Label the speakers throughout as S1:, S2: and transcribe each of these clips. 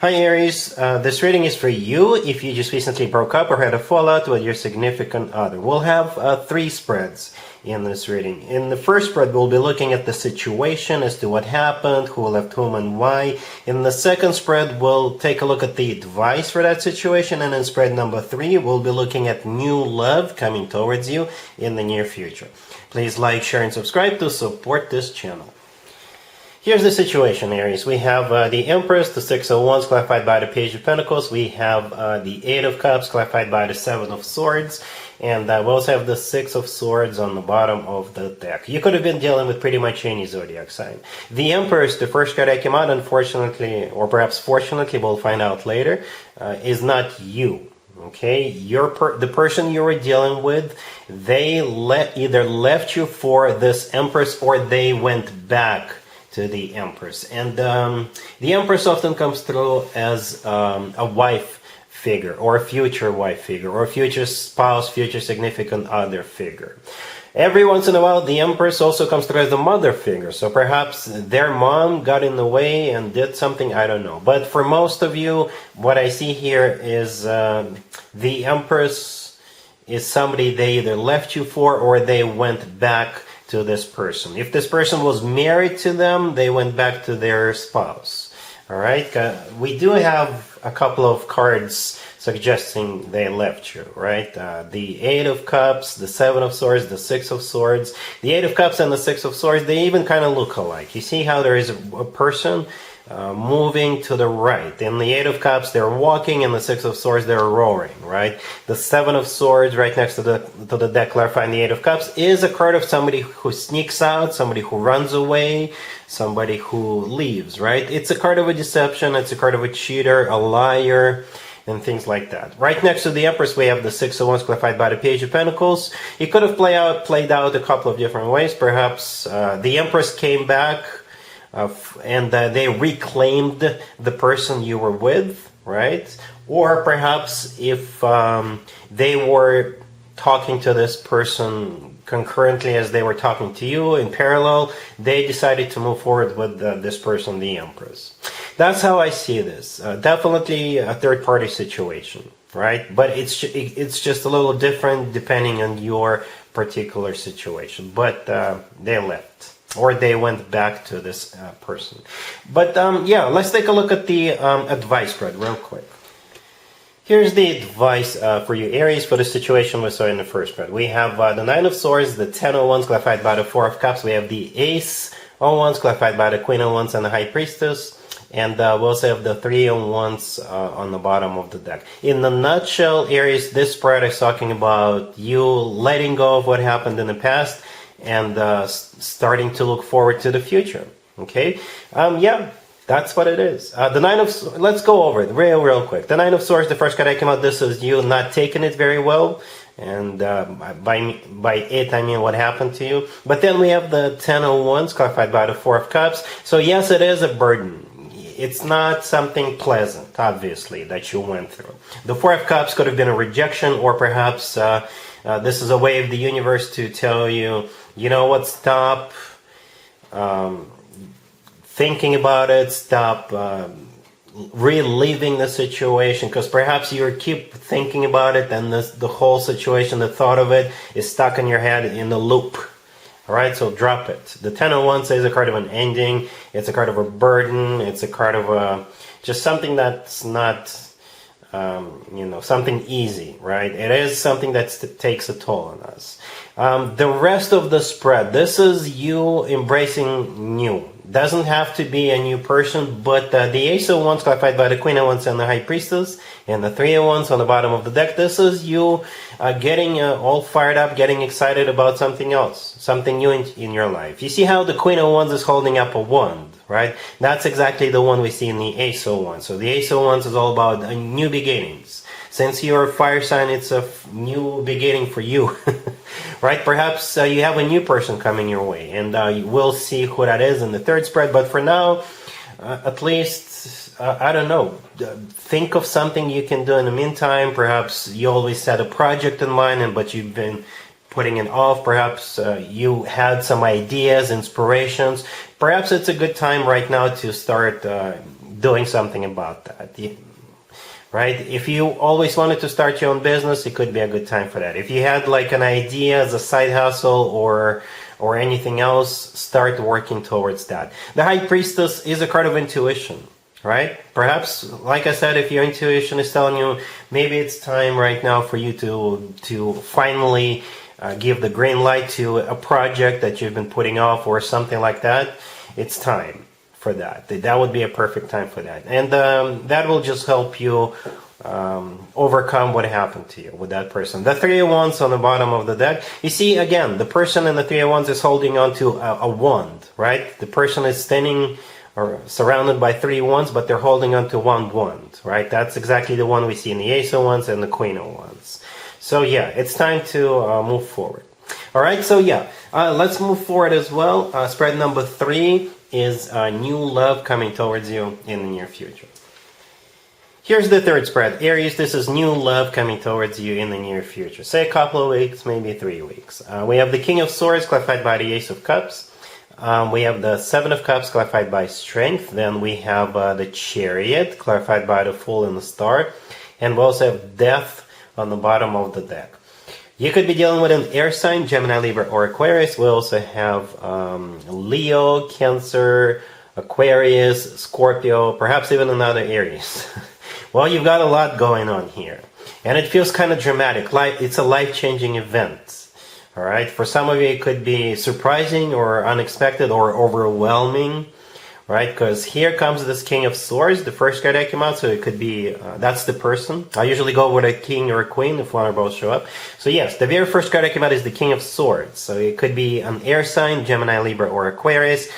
S1: Hi Aries, this reading is for you if you just recently broke up or had a fallout with your significant other. We'll have three spreads in this reading. In the first spread, we'll be looking at the situation as to what happened, who left whom and why. In the second spread, we'll take a look at the advice for that situation. And in spread number 3, we'll be looking at new love coming towards you in the near future. Please like, share, and subscribe to support this channel. Here's the situation, Aries. We have the Empress, the Six of Wands, clarified by the Page of Pentacles. We have the Eight of Cups, clarified by the Seven of Swords. And we also have the Six of Swords on the bottom of the deck. You could have been dealing with pretty much any zodiac sign. The Empress, the first card that came out, unfortunately, or perhaps fortunately, we'll find out later, is not you. Okay, the person you were dealing with, they either left you for this Empress or they went back to the Empress. And the Empress often comes through as a wife figure, or a future wife figure, or a future spouse, future significant other figure. Every once in a while, the Empress also comes through as a mother figure. So perhaps their mom got in the way and did something, I don't know. But for most of you, what I see here is the Empress is somebody they either left you for or they went back to this person. If this person was married to them, they went back to their spouse. All right, we do have a couple of cards suggesting they left you, right? The Eight of Cups, the Seven of Swords, the Six of Swords. The Eight of Cups and the Six of Swords, they even kind of look alike. You see how there is a person moving to the right. In the Eight of Cups, they're walking, and the Six of Swords, they're roaring, right? The Seven of Swords, right next to the deck clarifying the Eight of Cups, is a card of somebody who sneaks out, somebody who runs away, somebody who leaves, right? It's a card of a deception, it's a card of a cheater, a liar, and things like that. Right next to the Empress, we have the Six of Wands clarified by the Page of Pentacles. It could have played out a couple of different ways. Perhaps the Empress came back and they reclaimed the person you were with, right? Or perhaps if they were talking to this person concurrently as they were talking to you in parallel, they decided to move forward with this person, the Empress. That's how I see this. Definitely a third-party situation, right? But it's just a little different depending on your particular situation. But they left. Or they went back to this person. But yeah, let's take a look at the advice spread real quick. Here's the advice for you, Aries, for the situation we saw in the first spread. We have the Nine of Swords, the Ten of Wands, clarified by the Four of Cups. We have the Ace of Wands, clarified by the Queen of Wands and the High Priestess. And we also have the Three of Wands on the bottom of the deck. In a nutshell, Aries, this spread is talking about you letting go of what happened in the past and starting to look forward to the future. Okay, yeah, that's what it is. The Nine of let's go over it real quick. The Nine of Swords, the first card that came out. This is you not taking it very well, and by it I mean what happened to you. But then we have the Ten of Wands, clarified by the Four of Cups. So yes, it is a burden. It's not something pleasant, obviously, that you went through. The Four of Cups could have been a rejection, or perhaps this is a way of the universe to tell you, you know what, stop thinking about it, stop reliving the situation, because perhaps you keep thinking about it and the whole situation, the thought of it is stuck in your head in a loop. All right, so drop it. The Ten of Wands is a card of an ending. It's a card of a burden. It's a card of just something that's not, something easy, right? It is something that takes a toll on us. The rest of the spread, this is you embracing new. Doesn't have to be a new person, but the Ace of Wands clarified by the Queen of Wands and the High Priestess, and the Three of Wands on the bottom of the deck. This is you getting all fired up, getting excited about something else, something new in your life. You see how the Queen of Wands is holding up a wand, right? That's exactly the one we see in the Ace of Wands. So the Ace of Wands is all about new beginnings. Since you're a fire sign, it's a new beginning for you, right? Perhaps you have a new person coming your way, and you will see who that is in the third spread. But for now, at least, I don't know, think of something you can do in the meantime. Perhaps you always had a project in mind, but you've been putting it off. Perhaps you had some ideas, inspirations. Perhaps it's a good time right now to start doing something about that. Right? If you always wanted to start your own business, it could be a good time for that. If you had like an idea as a side hustle or anything else, start working towards that. The High Priestess is a card of intuition, right? Perhaps, like I said, if your intuition is telling you maybe it's time right now for you to finally give the green light to a project that you've been putting off or something like that, it's time for that. That would be a perfect time for that. And that will just help you overcome what happened to you with that person. The Three of Wands on the bottom of the deck. You see, again, the person in the Three of Wands is holding on to a wand, right? The person is standing or surrounded by three wands, but they're holding on to one wand, right? That's exactly the one we see in the Ace of Wands and the Queen of Wands. So yeah, it's time to move forward. All right, so yeah, let's move forward as well. Spread number 3 is new love coming towards you in the near future. Here's the third spread. Aries, this is new love coming towards you in the near future. Say a couple of weeks, maybe 3 weeks. We have the King of Swords clarified by the Ace of Cups. We have the Seven of Cups clarified by Strength. Then we have the Chariot clarified by the Fool and the Star. And we also have Death on the bottom of the deck. You could be dealing with an air sign, Gemini, Libra, or Aquarius. We also have Leo, Cancer, Aquarius, Scorpio, perhaps even another Aries. Well, you've got a lot going on here. And it feels kind of dramatic. It's a life-changing event. All right? For some of you, it could be surprising or unexpected or overwhelming. Right? Because here comes this King of Swords, the first card that came out. So it could be, that's the person. I usually go with a king or a queen if one or both show up. So yes, the very first card that came out is the King of Swords. So it could be an air sign, Gemini, Libra, or Aquarius.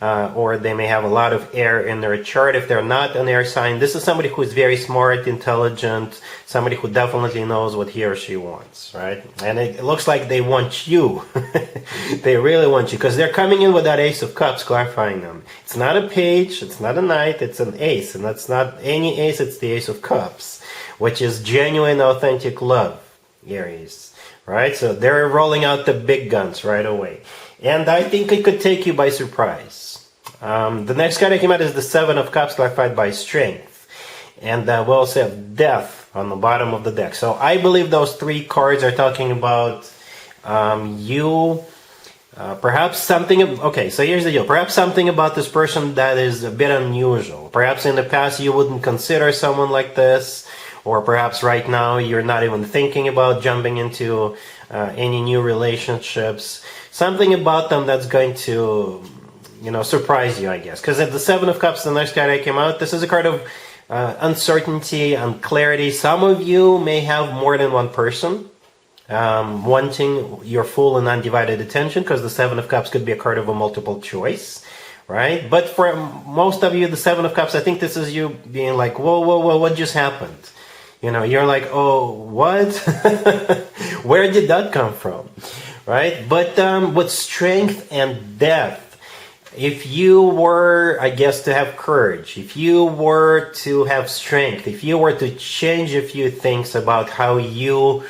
S1: Or they may have a lot of air in their chart. If they're not an air sign, this is somebody who is very smart, intelligent, somebody who definitely knows what he or she wants, right? And it looks like they want you. They really want you, because they're coming in with that Ace of Cups, clarifying them. It's not a page, it's not a knight, it's an ace. And that's not any ace, it's the Ace of Cups, which is genuine, authentic love, Aries, right? So they're rolling out the big guns right away. And I think it could take you by surprise. The next card that came out is the Seven of Cups clarified by Strength. And we also have Death on the bottom of the deck. So I believe those 3 cards are talking about you, perhaps something, okay, so here's the deal. Perhaps something about this person that is a bit unusual. Perhaps in the past you wouldn't consider someone like this, or perhaps right now you're not even thinking about jumping into any new relationships. Something about them that's going to, surprise you, I guess. Because at the Seven of Cups, the next card that came out, this is a card of uncertainty and clarity. Some of you may have more than one person wanting your full and undivided attention, because the Seven of Cups could be a card of a multiple choice, right? But for most of you, the Seven of Cups, I think this is you being like, whoa, what just happened? You're like, oh, what? Where did that come from? Right? But with Strength and Death, if you were, I guess, to have courage, if you were to have strength, if you were to change a few things about how you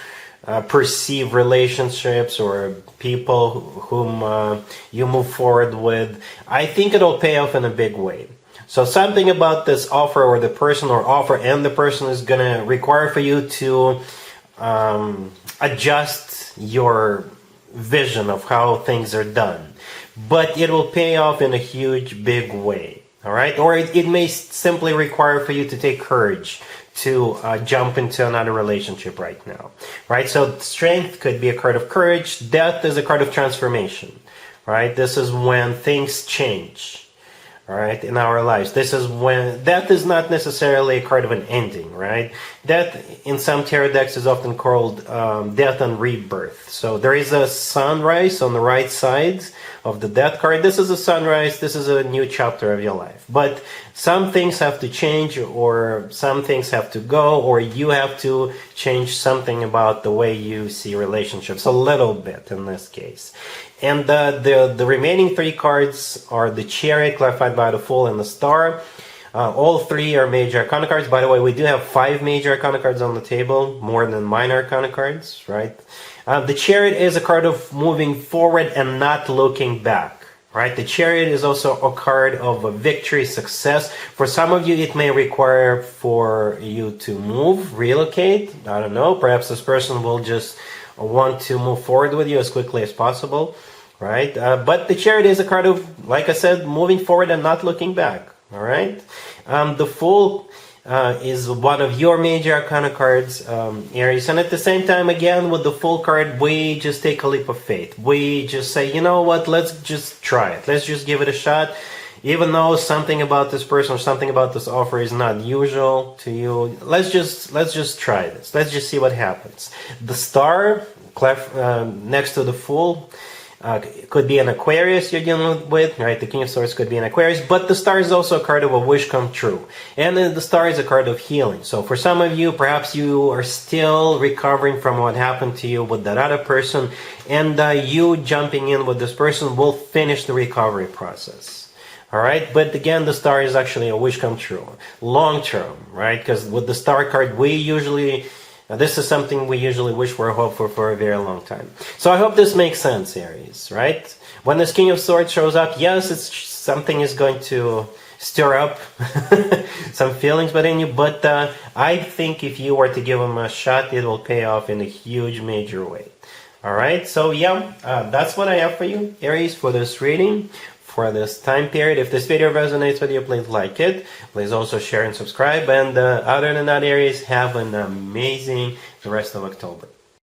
S1: perceive relationships or people whom you move forward with, I think it'll pay off in a big way. So something about this offer or the person or offer and the person is going to require for you to adjust your vision of how things are done. But it will pay off in a huge, big way. All right? Or it may simply require for you to take courage to jump into another relationship right now. Right? So Strength could be a card of courage. Death is a card of transformation. Right? This is when things change. All right, in our lives. This is when death is not necessarily a card of an ending, right? Death in some tarot decks is often called death and rebirth. So there is a sunrise on the right side of the death card. This is a sunrise. This is a new chapter of your life. But some things have to change, or some things have to go, or you have to change something about the way you see relationships a little bit in this case. And the remaining 3 cards are the Chariot, clarified by the Fool and the Star. All 3 are major arcana cards. By the way, we do have 5 major arcana cards on the table, more than minor arcana cards, right? The Chariot is a card of moving forward and not looking back, Right, the Chariot is also a card of a victory, success. For some of you, it may require for you to move, relocate. I don't know. Perhaps this person will just want to move forward with you as quickly as possible. Right, but the Chariot is a card of, like I said, moving forward and not looking back. All right, the Fool is one of your major arcana cards, Aries. And at the same time, again, with the Fool card, we just take a leap of faith. We just say, you know what, let's just try it. Let's just give it a shot. Even though something about this person or something about this offer is not usual to you, let's just try this. Let's just see what happens. The Star, next to the Fool, it could be an Aquarius you're dealing with, right? The King of Swords could be an Aquarius, but the Star is also a card of a wish come true. And then the Star is a card of healing. So for some of you, perhaps you are still recovering from what happened to you with that other person, and you jumping in with this person will finish the recovery process. All right, but again, the Star is actually a wish come true, long term, right? Because with the Star card, this is something we usually wish for or hope for a very long time. So I hope this makes sense, Aries, right? When this King of Swords shows up, yes, something is going to stir up some feelings within you, but I think if you were to give him a shot, it will pay off in a huge, major way. All right, so yeah, that's what I have for you, Aries, for this reading, for this time period. If this video resonates with you, please like it. Please also share and subscribe. And other than that, Aries, have an amazing the rest of October.